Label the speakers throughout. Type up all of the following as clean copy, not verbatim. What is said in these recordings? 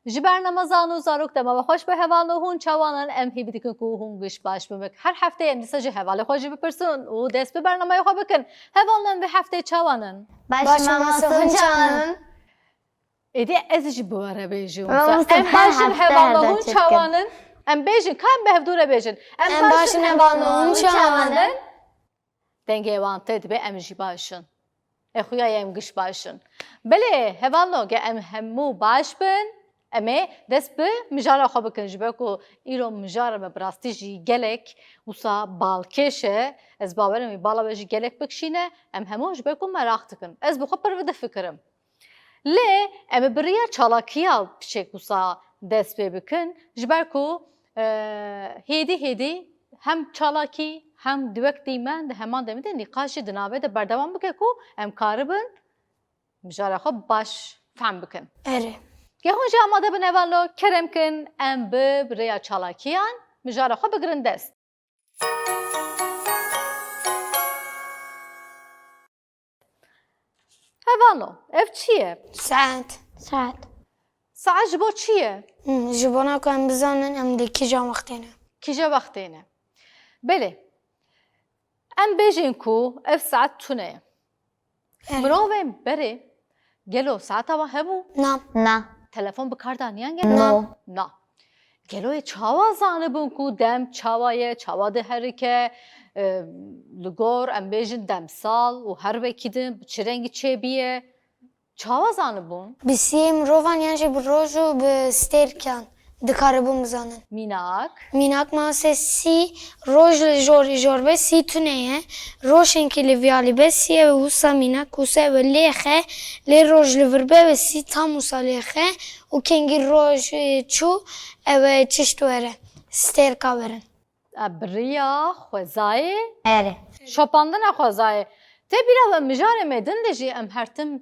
Speaker 1: جبرنا مزانو زاروك دما وخوش به هوالو هون چوانن ام هی بدکن کو هون گش باش بمک هر هفته ام دیسه هوالو خوش بپرسون و دست به برنامه خو بکن هوالن به هفته چوانن
Speaker 2: باش ماماسه هون چوانن
Speaker 1: ایدی ازش بواره بیجون
Speaker 2: ماماسه
Speaker 1: ام باشن
Speaker 2: هفته
Speaker 1: هوالو
Speaker 2: هفته
Speaker 1: هون
Speaker 2: چکن.
Speaker 1: چوانن ام بیجن کام به هفدوره بیجن
Speaker 2: ام باشن هوالو هون چوانن
Speaker 1: دنگه وانته دی به ام جی باشن اخویا ام گش باشن بله هوالو که ام همو باش بن اما دست به مجاره خواب کن جبه کو ایرو مجاره به براستی جی گلک وسا بالکشه از باورم بالا بجی گلک بکشینه ام همو جبه کو مراخت کن از بخو پرود فکرم لی ام بریا چالاکیا بچک وسا دست به بکن جبه کو هیدی هم چالاکی هم دوک دیمن ده همان دمیده نقاش دنابه ده بردوام بکه کو ام کاربن مجاره خواب باش فهم بکن
Speaker 2: اره
Speaker 1: که هونجا آماده بن اولو کرم کن ام بریا چالاکیان مجاره خو بگرن دست اولو اف چیه؟
Speaker 2: ساعت
Speaker 1: ساعت جبو چیه؟
Speaker 2: جبانا که ام بزانن ام دی کی جا وقتینه
Speaker 1: کجا وقتینه؟ بله ام بیجین کو اف ساعت تونه مرویم بره گلو ساعت ها هبو
Speaker 2: نه
Speaker 1: تلفن بکاردانیان
Speaker 2: نه.
Speaker 1: گلو؟ نه گلوی چاوا زانه بون کو دم چاوایه چاوا ده هرکه لگور ام بیجین دم سال و هر وکیدن چه رنگی چه بیه چاوا زانه بون
Speaker 2: بسیم روان یعنی بروجو به سترکن دکاره بوم بزانن
Speaker 1: میناک
Speaker 2: میناک ماسه سی روز جور به سی تونه روشن که لیویالی به سی و وسا میناک وسا و لیخه لی روز لیوربه و سی تام وسا لیخه و کنگی روز چو و چشتو اره سترکا برن
Speaker 1: بریا خوزای
Speaker 2: اره
Speaker 1: شپاندن خوزای تی بیرا و مجاره میدن دیجی ام هرتم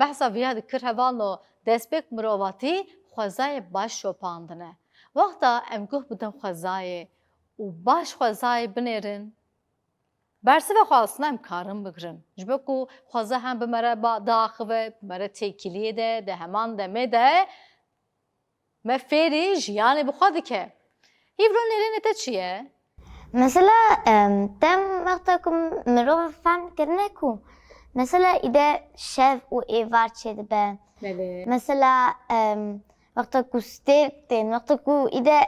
Speaker 1: بحثا ویا دکر هوالو دستبک مروواتی خوزای باش شپاندنه وقتا ام گوه بدن خوزای و باش خوزای بنیرن برسی و خواستنا ام کارم بگرن جبه کو خوزا هم بمره با داخوه بمره تیکیلیه ده همان دمه ده مفیری جیانی بخوادی که هیبرون نیرین تا چیه؟
Speaker 3: مثلا تم وقتكم مروه فهم كرناكو مثلا إذا شاف وإيفار شيء به
Speaker 1: بله
Speaker 3: مثلا وقتكو ستيرتين وقتكو إذا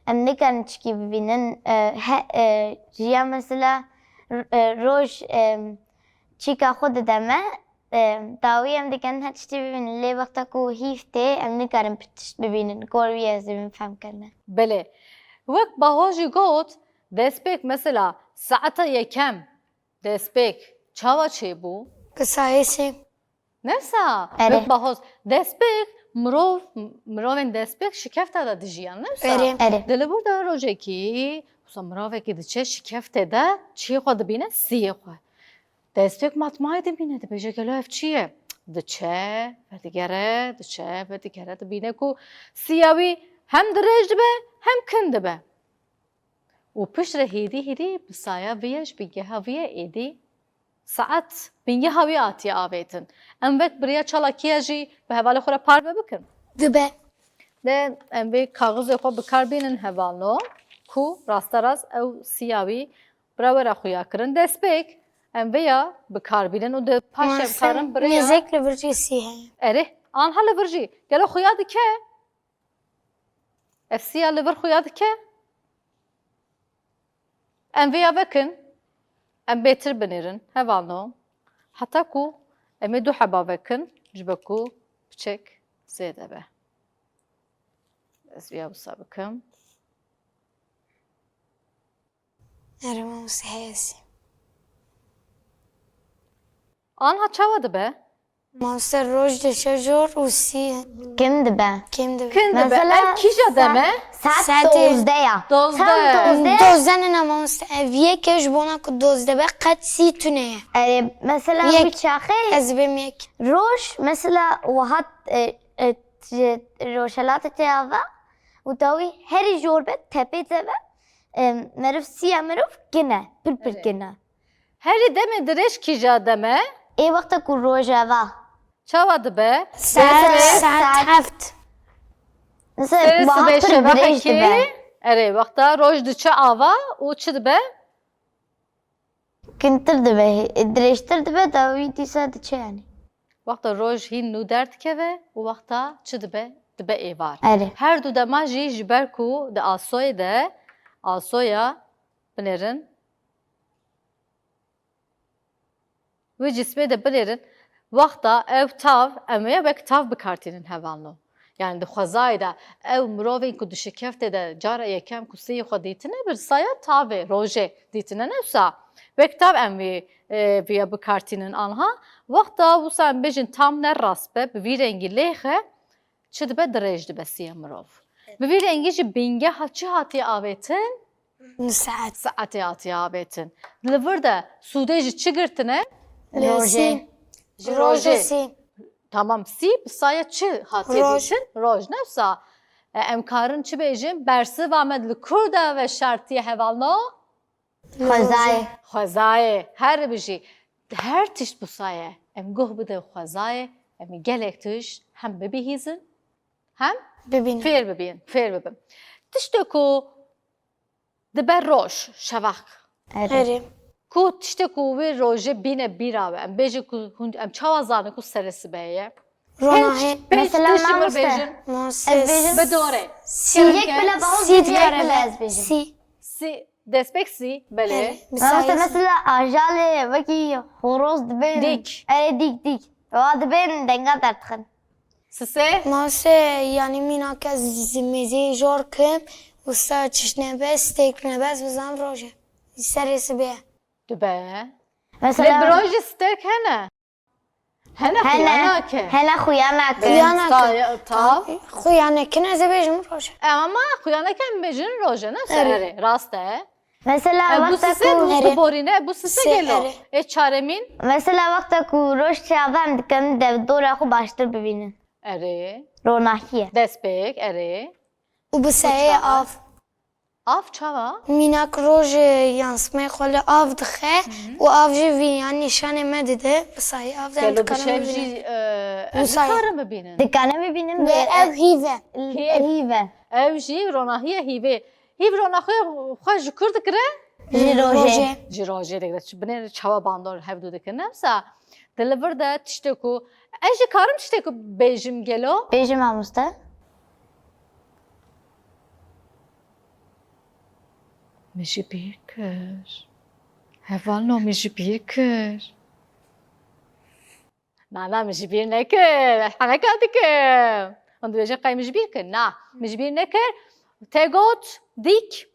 Speaker 3: أمريكان تشكي ببينن جيا مثلا روش تشيكا خود دمه داوی ام دیگه هشتی ببینن لی وقتكو هیفته أمريكان بتشت ببينن قوية زمین فهم کرنه
Speaker 1: بله وقت باهوجی گوت دستبک مثلا ساعت یکم دستبک چاوا چه بو؟
Speaker 2: کسایسی
Speaker 1: نفسا
Speaker 3: اره.
Speaker 1: وقت باهوز دستبک مروین دستبک شکفته ده دیجیان نفسا
Speaker 2: اره.
Speaker 1: دل برده روژه کی مثلا مروه که ده شکفته ده چی خود بینه سی خود دستبک مطمئن ده بینه ده بیجه گلو اف چیه ده چه و دیگره ده بینه کو سیاوی هم درج به هم کنده به و پشت هیدی بسایا ویش بگه هاویه ایدی ساعت بینگه هاوی آتی آویتن ام وقت بریا چالاکیه جی به حواله خوره پار بکن
Speaker 2: دبه
Speaker 1: ده ام وقت کاغذ خود بکار بینن حوالو کو راستا راست او سیاوی براوره خویا کرن دست بک ام ویا بکار بینن و ده پاشه بکارن بریا
Speaker 2: میزک لورجی سی هی
Speaker 1: اره آن حال ورجی گلو خویا دکه اف سیا لور خویا دکه ام ویا بکن ام بيتر بنيرن هفالنو حتى كو ام دو حبا بكن جبكو بچك زيد ابه از ويا بصا بكم
Speaker 2: اره ماموسه هیسی
Speaker 1: آنها چاوا دبه
Speaker 2: ماموسه روز دشه جور و سی
Speaker 3: كم دبا
Speaker 2: کم دبه
Speaker 1: كن دبه
Speaker 3: مثلا
Speaker 1: ام كيجا دمه
Speaker 3: ساعت
Speaker 2: ساعت
Speaker 3: دوزده
Speaker 1: دوزده.
Speaker 2: دوزدن نه ماموسه اویه که جبونا که دوزده به قد سی تونه
Speaker 3: مثلا
Speaker 2: یک.
Speaker 3: بتشاخي
Speaker 2: از بیم یک
Speaker 3: روش مثلا وهات روشلات تيافا وتاوي هري جوربة تبي تبا مرف سيا مرف جنا بلبل جنا
Speaker 1: هری دمه درش كيجا دمه
Speaker 3: اي وقت كل روجا
Speaker 1: چاوا دبه
Speaker 2: ساعت هفت
Speaker 3: Mesela
Speaker 1: Serisi
Speaker 3: baha
Speaker 1: beşe
Speaker 3: pır
Speaker 1: vaxta
Speaker 3: direş
Speaker 1: ki
Speaker 3: dibe.
Speaker 1: ere vaxta roj diçe ava û çi dibe?
Speaker 3: Kintır dibe. Direştir dibe da vidîsa diçe yani.
Speaker 1: Vaxta roj hîn nû derdikeve û vaxta çi dibe? Dibe êvar.
Speaker 3: Ere.
Speaker 1: Her du dema jî ji ber ku di asoyê de asoya binêrin wê cismê de binêrin vaxta ew tav em ê wek tav bikartînin hevalno. Yani di xwezayê de ew mirovên ku di şikeftê de cara yekem ku sêyê xwe dîtine bir saya tavê rojê dîtine ne wisa wek tav em vêya bikartînin anha vaxta wisa em bêjin tam ne rast be bi vî rengî lêxe çi dibe dirêj dibe siyê mirov. Bi vî rengî jî bîngeha çi hatiye avêtin?
Speaker 2: نساعد
Speaker 1: Saetê hatiye avêtin. Li vir de sûdê jî çi girtine?
Speaker 2: لسي
Speaker 1: Ji
Speaker 2: روج
Speaker 1: rojê.
Speaker 2: سي
Speaker 1: Tamam sî bi saya çi hatiye
Speaker 2: Roj.
Speaker 1: dîtin? Roj ne wisa? Em karin çi bêjin? Bersiva me li kur de ve şartiye hevalno?
Speaker 3: Xwezayê.
Speaker 1: Xwezayê. Her bijî. Her tişt bu saye. Em guh bide xwezayê. Em ê gelek tişt hem bibihîzin hem
Speaker 2: ببینم
Speaker 1: fêr bibîn. Fêr bibin. Tiştê ku dibe roj şeveq.
Speaker 3: Ere.
Speaker 2: اره
Speaker 1: Ku tiştê ku wê rojê bîne bîra ve em bêjin ku em çawa zanin ku serê beye.
Speaker 2: روناهی
Speaker 3: Mesela
Speaker 1: tiştî bir
Speaker 3: mamoste.
Speaker 1: bêjin.
Speaker 2: ماسس
Speaker 3: ببینم.
Speaker 1: Bi dorê.
Speaker 3: Siyek bile bahuz
Speaker 2: سید
Speaker 3: diyek
Speaker 2: کاره
Speaker 3: bile
Speaker 2: به
Speaker 3: ez bêjim.
Speaker 2: سی
Speaker 1: Si, despek si, belê.
Speaker 2: اره
Speaker 3: Mamoste
Speaker 2: بسایز
Speaker 3: mesela ajalê vekî horoz dibên.
Speaker 1: Dik.
Speaker 3: Ere dik. Wa dibên denga dertixin.
Speaker 1: Sise,
Speaker 2: ماسه یعنی مینا که زمیزی جور کم و سا چشنه به ستیک نبز بزن روژه سرسی به
Speaker 1: dibe.
Speaker 3: Mesela
Speaker 1: Le brojê stek hene. Hene xuyana
Speaker 3: hene xuyana ke.
Speaker 2: Xuyana.
Speaker 1: Tav.
Speaker 2: خویانه که نزه بیجم روژه
Speaker 1: Ama xuyana ke em bêjin roje ne serê. Rast e.
Speaker 3: Mesela
Speaker 1: Bu
Speaker 3: vakta
Speaker 1: sise
Speaker 3: ku
Speaker 1: bu borîne bu sise
Speaker 2: Se
Speaker 1: gelo.
Speaker 2: ere.
Speaker 1: E çaremin
Speaker 3: mesela vakta ku roj çavan dikin dev dora xu baştır bibînin.
Speaker 1: erê.
Speaker 3: Ronahiye.
Speaker 1: Despek erê.
Speaker 2: و بسایه آف
Speaker 1: Av çava.
Speaker 2: میناک روژه یانسمه خوله آف دخه و آف جی وی یعنی نشانه مدده بسایه آف دم
Speaker 1: Gelo
Speaker 2: دکانه
Speaker 1: bişev
Speaker 2: ببینه
Speaker 1: jî
Speaker 2: Bu sayı.
Speaker 1: karın mı binin?
Speaker 3: Dikane bibînin
Speaker 2: و ev hive
Speaker 3: hive.
Speaker 1: Ev jî ronahiye hîvê. Hîv ronahiye xwe ji kur dikire?
Speaker 3: Ji roje.
Speaker 1: Ji rojê dikire. Binê çawa bandor hevdû dikin ne wisa? Di li vir de tiştê ku ez jî karim tiştê ku bêjim gelo?
Speaker 3: Bêjim mamoste.
Speaker 1: Me jî bîr kir. Hevalno me jî bîr kir. Na me jî bîr nekir. Heneka dikim. Hûn dibêjin qey me jî bîr kir. Na, me jî bîr nekir. Te got dik.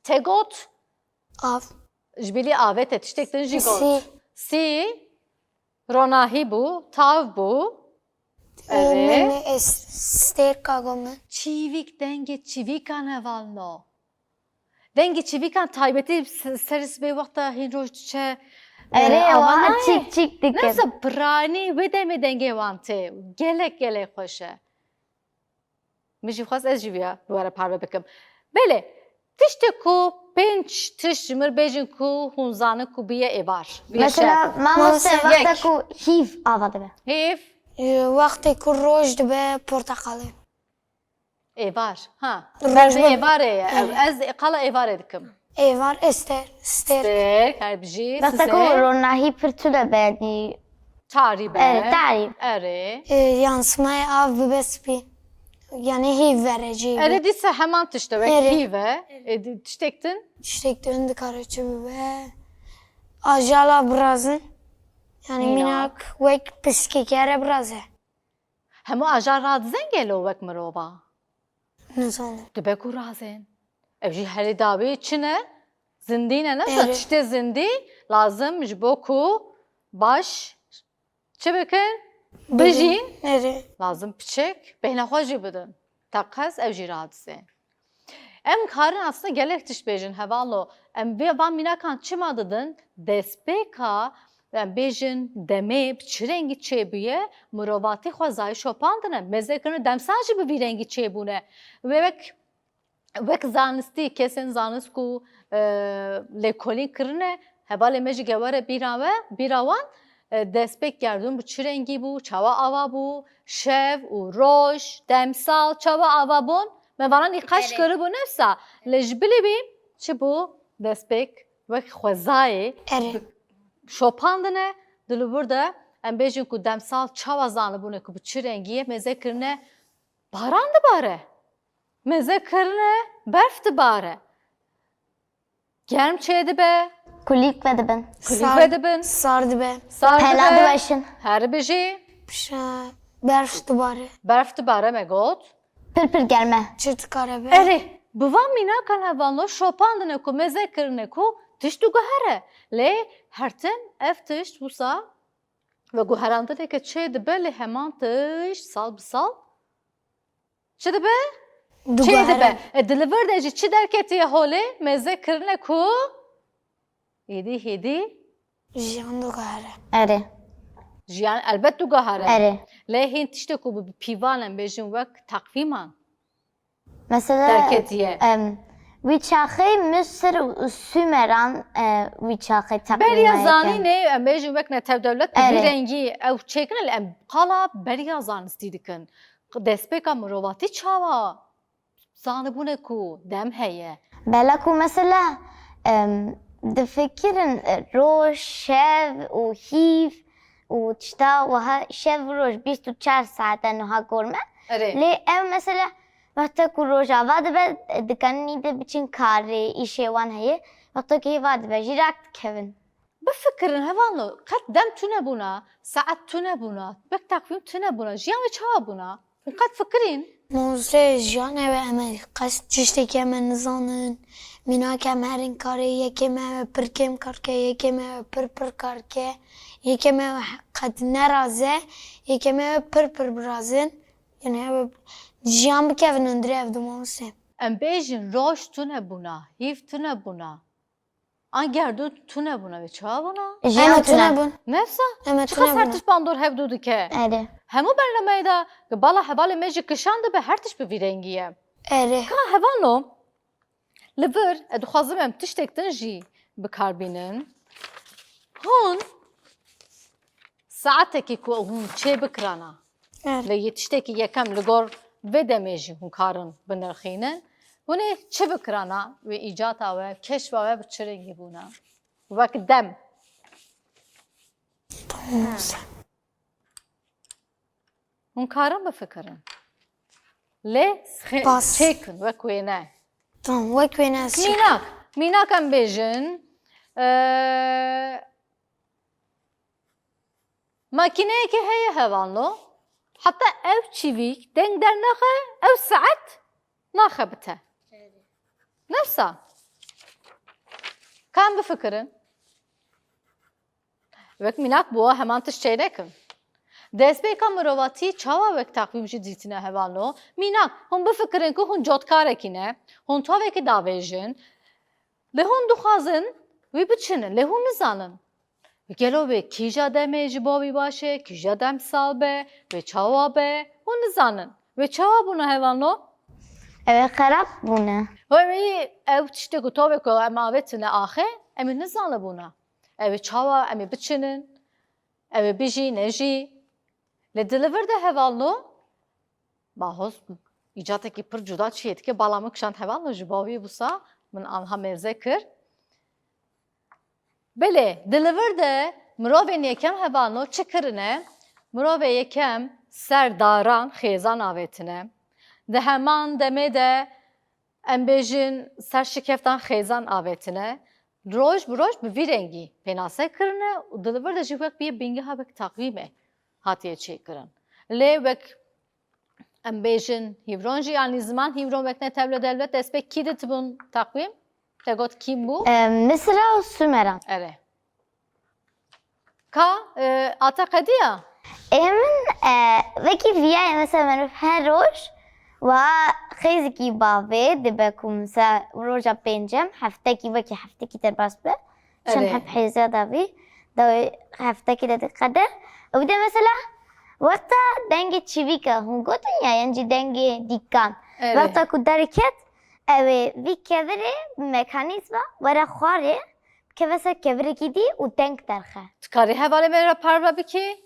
Speaker 1: Te got
Speaker 2: آف
Speaker 1: ji bilî avêt e tiştek din jî
Speaker 2: سی
Speaker 1: got. Sî ronahî bû, tav bû.
Speaker 2: من استیر کاغمه
Speaker 1: Çîvîk dengê çîvîkan hevalno. Dengê çîvîkan taybetî seris bê wexta hîn roj diçe.
Speaker 3: Ere wa
Speaker 1: avanayê.
Speaker 3: çik çik dikin.
Speaker 1: Neyse piranî wê demê dengê wan tê. Gelek xweş e. Min jî xwest ez jî vêya bi were parve bikim. Belê, tiştê ku pênc tişt ji mir bêjin ku hûn zanin ku bîye êvar.
Speaker 3: Mesela mamoste
Speaker 2: Mamoste,
Speaker 3: vakta
Speaker 1: yek.
Speaker 3: ku hiv ava dibe.
Speaker 1: Hêv,
Speaker 2: وقتی که روژ دبه پرتقاله
Speaker 1: êvar. Ha.
Speaker 2: Roj
Speaker 1: Ben
Speaker 2: bu.
Speaker 1: êvarê ye. Ez qala êvarê dikim.
Speaker 2: ایوار استر استر
Speaker 1: Stek, her bijî,
Speaker 3: Vakta ku
Speaker 1: sise,
Speaker 3: ronahi pırtı da yani.
Speaker 1: tarî be.
Speaker 3: Evet tarif.
Speaker 1: Erê.
Speaker 2: yansımaya av bebespi yani hiv verici
Speaker 1: Erê dîse heman tişte wek
Speaker 2: Erê.
Speaker 1: hîve. Tiştektin?
Speaker 2: işte döndü karıcı bebe ajala brazın yani
Speaker 1: Mina.
Speaker 2: minak vek piskekere brazı
Speaker 1: Hemû ajar radizên gelo wek mirova.
Speaker 2: ne sanırım
Speaker 1: Dibe ku razên. Ev jî herî davê çi ne? Zindî ne?
Speaker 2: Erê.
Speaker 1: Tiştê zindî lazim ji bo ku baş çi bikin? Bijîn.
Speaker 2: nere
Speaker 1: Lazım piçek, beyne xwe jî bidin. Teqez ev jî radizên. Em karin aslında gelek tiş bêjin hevalo. Em vê van mînakan çima didin? Destpêka em bêjin demê bi çi rengî çêbûye mirovatî xwe zayî şopandine. Mezekirine demsan jî bi vî rengî çêbûne. Wê wek zanistî kesên zanist ku lêkolîn kirine hevalê me jî gewere bîra wan destpêk gerdûn bu çi rengî bû, çawa ava bû, şev û roj, demsal, çawa ava bûn, me varan îqeş kiribû nefsa. Lê ji bilî bî çi bû destpêk wek xwezayê
Speaker 2: اره
Speaker 1: şopandine di li vir de em bêjin ku demsal çawa zanibûne ku bi çi rengî ye mêze kirine baran dibare. Mêze kirine berf dibare. Germ çê dibe,
Speaker 3: Kulik ve dibin.
Speaker 1: kulîf vedibin,
Speaker 2: سار دبه
Speaker 1: sar
Speaker 3: Pela
Speaker 1: dibe,
Speaker 3: dibeşin.
Speaker 1: herbi jî
Speaker 2: بشه برف دوباره
Speaker 1: berf dibare me got.
Speaker 3: Pir pir gelme.
Speaker 2: چرت کاره به
Speaker 1: Erê, bi van mînakan hevalno şopandine ku mêze kirine ku tişt û guhere. Lê hertin ev tişt wisa ve guherandineke çê dibe lê heman tişt sal bi sal çi dibe? Çê dibe. Di li vir de jî çi derketiye holê mêze kirine ku hêdî hêdî
Speaker 2: جیان دو گهره
Speaker 3: Eri.
Speaker 1: jiyan elbet du guhere.
Speaker 3: Eri.
Speaker 1: Lê hên tiştek ku bi pîvanen bêjin wek takvîman
Speaker 3: Mesela
Speaker 1: derketiye.
Speaker 3: wî çaxê Mısır û Sümeran wî çaxê takvîm
Speaker 1: Beriya zanî ne em bêjin wek netewdewlet
Speaker 3: Evet.
Speaker 1: bir rengî ew çêkin em qala beriya zanistî dikin. Destpêka mirovatî çawa zanibûne ku dem heye.
Speaker 3: Bela ku mesela difikirin roj, şev û hîv û tişta wiha şev roj 24 saate niha gorme.
Speaker 1: Erê.
Speaker 3: Lê ev mesela vexta ku rojava dibe dikanî de biçin karê îşê wan heye. Vexta ku hêva dibe jî rak dikevin.
Speaker 1: Bifikirin hevalno qet dem tune bûna, saet tune bûna, bek takvîm tune bûna, jiyan ve çawa bûna. Qet fikirîn.
Speaker 2: موزه جیان و امه قصد چشتی که من نزانن مینا که مرین کاره یکی مه پرکم کار که یکی مه پر کار که یکی مه قد نرازه یکی مه پر برازن یعنی جیان بکن اندره اف دومانسه
Speaker 1: Em bêjin roj tune bûna, hîv tune bûna. An gerdû tune bûna ve çawa bûna.
Speaker 3: Jiyan
Speaker 2: امه تونه
Speaker 3: tune.
Speaker 2: بون
Speaker 1: Nefsa?
Speaker 2: امه
Speaker 1: Çi
Speaker 2: تونه
Speaker 1: qas her
Speaker 2: بون
Speaker 1: tiş bandor hevdû dike.
Speaker 3: Eri.
Speaker 1: Hemû berlemeyê de bala hevalê me jî kişan dibe her tiş bi vî rengî ye.
Speaker 2: اره
Speaker 1: Ka hevano li vir dixwazim em tiştek din jî bikarbînin. Hûn saatekî ku hûn çê bikirana
Speaker 2: اره
Speaker 1: ve yê tiştekî yekem li gor vê demê jî hûn karin binirxînin. Hûn ê çi bikirana wê îcata we, keşfa we bi çi rengî bûna? Wek dem. Hûn karin bifikirin. Lê
Speaker 2: Bas.
Speaker 1: çêkin wek wê ne.
Speaker 2: تمام وکی ناس
Speaker 1: Mînak. Mînak em bêjin makîneyekê heye hevalno. Heta ew çîvîk deng dernexe, ew saet naxe bite. Nefsa. Kan bifikirin. Wek mînak bûye heman tişt çê nekin. Destpêka mirovatî çawa wek takvîm jî dîtine hevalno. Mînak, hûn bifikirin ku hûn cotkarekî ne, hûn tavekî davêjin, lê hûn dixwazin wî biçinin, lê hûn nizanin. Gelo wê kîja demê ji bo wî baş e, kîja demsal be, wê çawa be, hûn nizanin. Wê çawa bûne hevalno?
Speaker 3: Ev xerab bûne.
Speaker 1: Wê ew tiştê ku tavê ku em avêtine axe, em ê nizanibûna. Ew ê çawa em ê biçinin, ew ê bijî, nejî. Lê di li vir de hevalno, bahoz îcatekî pir cuda çiyê dike, bala min kişand hevalno ji bo wî wisa min anha mêze kir. Belê, di li vir de mirovên yekem hevalno çi kirine? Mirovê yekem serdaran xêzan avêtine. Di heman demê de em bêjin serşikeftan xêzan avêtine. Roj bi roj bi vî rengî pênase kirine û di li vir de jî wek bîye bingeha wek takvîmê hatiye çêkirin. Lê wek em bêjin hîvron jî yanî ziman hîvron wek netewle devlet destpêk kî ditibûn takvîm? Te got kîm bû?
Speaker 3: Mısır û Sümeran.
Speaker 1: Erê. Ka ata qediya?
Speaker 3: Emin vekî viyayê mesela merov her roj wiha xêzekî bavê dibe ku mesela roja pêncem heftekî vekî heftekî derbas be. Çend
Speaker 1: Evet.
Speaker 3: hep hêza davî da heftekî de diqede. Bir de mesela wekta dengê çivîka hûn gotin ya yan jî dengê dîkan.
Speaker 1: Evet.
Speaker 3: Wekta ku derket ew ê vî kevirê mekanîzma were xwarê kevese kevireki di u denk derxe.
Speaker 1: Tkari hevale me re parve biki?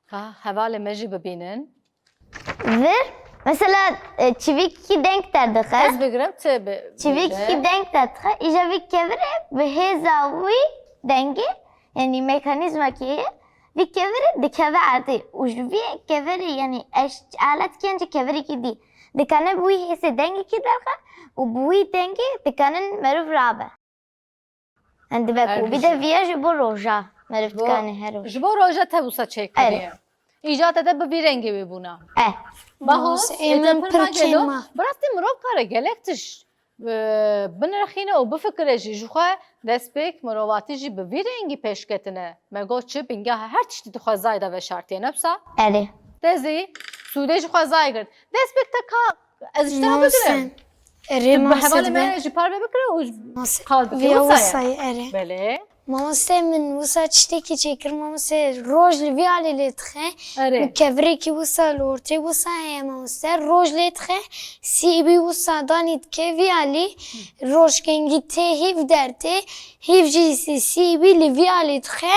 Speaker 1: Ha hevale me jî bibînin.
Speaker 3: Vir mesela çiviki denk derdixe.
Speaker 1: Ez bigirim te bi.
Speaker 3: Çiviki denk derdixe. İja vi kevire bi hêza wî dengê yani mekanîzma ki vi kevire dikeve erdê û ji vî kevirê yani aletkiyan jî kevirekî dî. Dikane bi wî hêsê dengekî derxe û bi wî dengê dikanin meriv rabe. Yani dibe ku bir de viya ji bo roja meriv dikane her roj.
Speaker 1: Ji bo roja te wisa çêkiriye. İcat ede bi vî rengê wê bûna. Bahos
Speaker 2: Emin pirkema.
Speaker 1: Birastî mirov kare gelek tiş binirxîne û bifikire jî ji xwe destpêk mirovatî jî bi vî rengî pêşketine. Me got çi bingeha her tiştî dixwezayê de veşartiye ne wisa?
Speaker 3: Erê.
Speaker 1: Dezî sûdê ji xwezayê girt. Destpêk te ka ez ji te bigirim.
Speaker 2: Ere
Speaker 1: Hevalê
Speaker 2: mamose
Speaker 1: me ji parve bikire û
Speaker 2: Viya
Speaker 1: wisayê.
Speaker 2: wisayê ere.
Speaker 1: Belê.
Speaker 2: Mamose min wisa tiştekî çêkir mamose roj li vî alê lê dixe.
Speaker 1: Erê.
Speaker 2: Kevrekî wisa li ortê wisa heye mamose roj lê dixe. Sîbî wisa danî dike vî alî rojkengî tê hîv dertê. Hîv jî sîbî li vî alê dixe.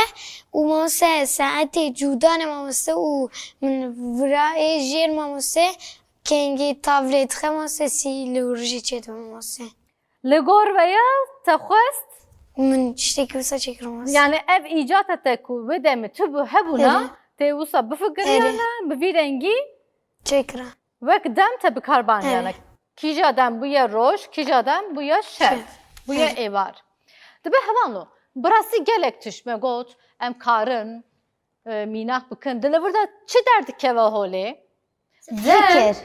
Speaker 2: û mamose saetê cûdanê mamose û min virayê jêr mamose kengî tavlê dixe mamose sî li rojî çêdibin mamose.
Speaker 1: Li gor veya te xwest
Speaker 2: Min tiştekî wisa çêkir mamose.
Speaker 1: yani ev îcat te ku bi demê tu bi hebûna tê wisa bifikiriyane bi vî rengî
Speaker 2: Çêkira.
Speaker 1: wek dem te bikarbaniye. Kîja dem bûye roj, kîja dem bûye şev, bûye êvar. Dibe hevano. Birasî gelek tiş me got em karin mînak bikin. Dilê da çi derdikeve holê?
Speaker 3: Fikir.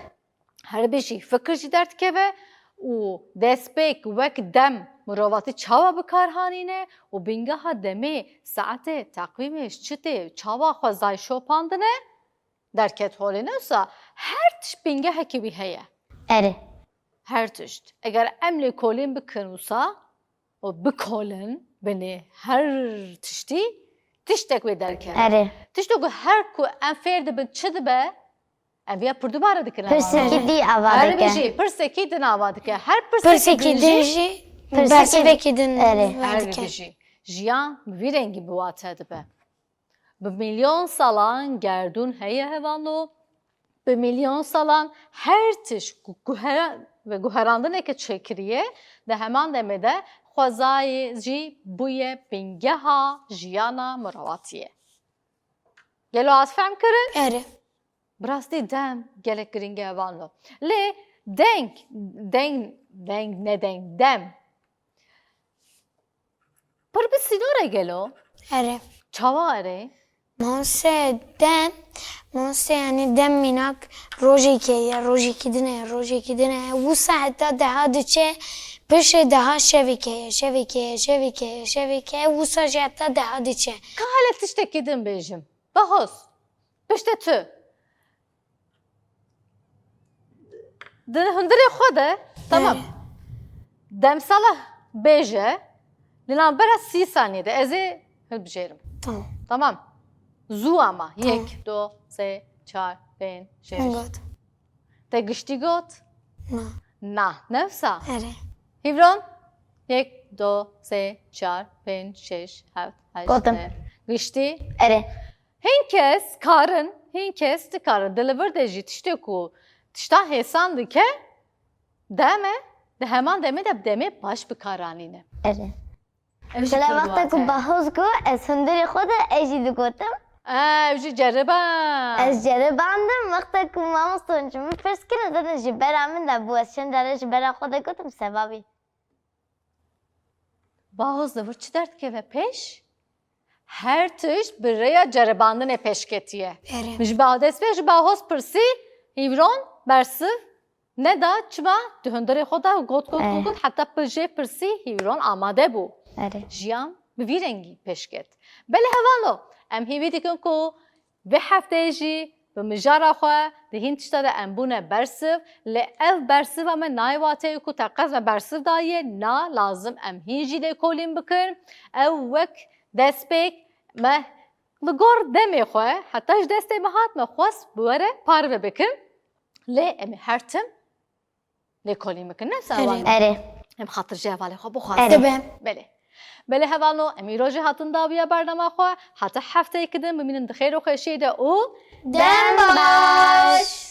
Speaker 1: Her bijî fikir jî derdikeve û destpêk wek dem mirovatî çawa bikarhanîne û bingeha demê saetê teqwîmê ji çi tê çawa xwe zay şopandine derket holê ne wisa her tişt bingehekî wî heye.
Speaker 3: Erê.
Speaker 1: Her tişt. Eger em lê kolên bikin wisa û bikolin binê her tiştî tiştek wê derket.
Speaker 3: Erê.
Speaker 1: Tiştek ku her ku em fêr dibin çi dibe em viya pirdûbare dikin.
Speaker 3: Pirsekî dî ava
Speaker 1: Her
Speaker 3: dike.
Speaker 1: bijî pirsekî din ava dike. Her
Speaker 2: Pirsekî
Speaker 1: pirsekî
Speaker 2: din
Speaker 1: din
Speaker 2: jî
Speaker 3: Pirsekî-
Speaker 2: bersivekî din
Speaker 3: Erê.
Speaker 1: her
Speaker 2: vedike.
Speaker 1: bijî. Jiyan bi vî rengî biwate dibe. Bi milyon salan gerdûn heye hevano. Bi milyon salan her tiş ve guherandineke çêkiriye de heman demê de xwezayê jî bûye bingeha jiyana mirovatiye. Gelo az fehm kirin?
Speaker 2: Erê.
Speaker 1: Birastî dem gelek giring e vano. Lê deng ne deng dem. Pir bi sînorê gelo
Speaker 2: Erê.
Speaker 1: çawa erê.
Speaker 2: Mamose dem mamose yani dem mînak rojekê ye rojekî din heye rojekî din heye wisa heta deha diçe pişê deha şevekê ye şevekê ye şevekê ye şevekê ye wisa jî heta deha diçe.
Speaker 1: Ka hele tiştekî din bêjim. Bahos. Piştê tu. Di hundirê xwe de tamam. Demsala bêje li navbera 30 saniyede ez ê hilbijêrim.
Speaker 2: Tamam.
Speaker 1: Tamam. Zû ama. Yek, do, sê, çar, pên, şêş.
Speaker 2: Min got.
Speaker 1: Te giştî got?
Speaker 2: Na.
Speaker 1: Na. Ne wisa?
Speaker 2: Erê.
Speaker 1: Hîvron? Yek, do, sê, çar, pên, şêş, heft, heşt,
Speaker 3: Gotim.
Speaker 1: ne. Giştî?
Speaker 3: Erê.
Speaker 1: Hin kes karin, hin kes dikarin deliver de jî tiştê ku tişta hêsan dike deme de heman demê de demê baş bikaranîne.
Speaker 3: Erê.
Speaker 1: Ev jî
Speaker 3: Mesela
Speaker 1: pir
Speaker 3: vakta ku
Speaker 1: diwate.
Speaker 3: bahoz ku ez hundirê xwe de ez jî digotim.
Speaker 1: Ev jî ceribe.
Speaker 3: Ez ceribandim vakta ku mama sonucu min pirs kirin zaten ji bera min de bû ez çend derê ji bera xwe de gotim sebabî.
Speaker 1: Bahoz devir çi derdikeve pêş? Her tişt bi rêya ceribandinê pêşketiye.
Speaker 2: Erê.
Speaker 1: Ji destpê ji bahoz pirsî hîvron bersiv neda çima di hundirê xwe de got heta bi jê pirsî hîvron amade bû.
Speaker 3: Erê.
Speaker 1: Jiyan bi vî rengî pêşket. Belê hevalo em hêvî dikin ku vê hefteyê jî bi mijara xwe di hîn tişta de em bûne bersiv lê ev bersiva me nayê wateyê ku te qez me bersiv daye na lazim em hîn jî lê kolîn bikin ew wek destpêk me li gor demê xwe heta ji destê me hat me xwest bi were parve bikin lê em ê her tim lê kolîn bikin ne
Speaker 2: Erê.
Speaker 3: Erê.
Speaker 1: em xatir ji hevalê xwe bixwazin.
Speaker 3: Erê.
Speaker 2: Dibe.
Speaker 1: Belê. بله هوانو امیراج هاتن داویا برنامه خو حتی هفته کدوم ببینن خیر و خوشی ده او
Speaker 3: دم باش.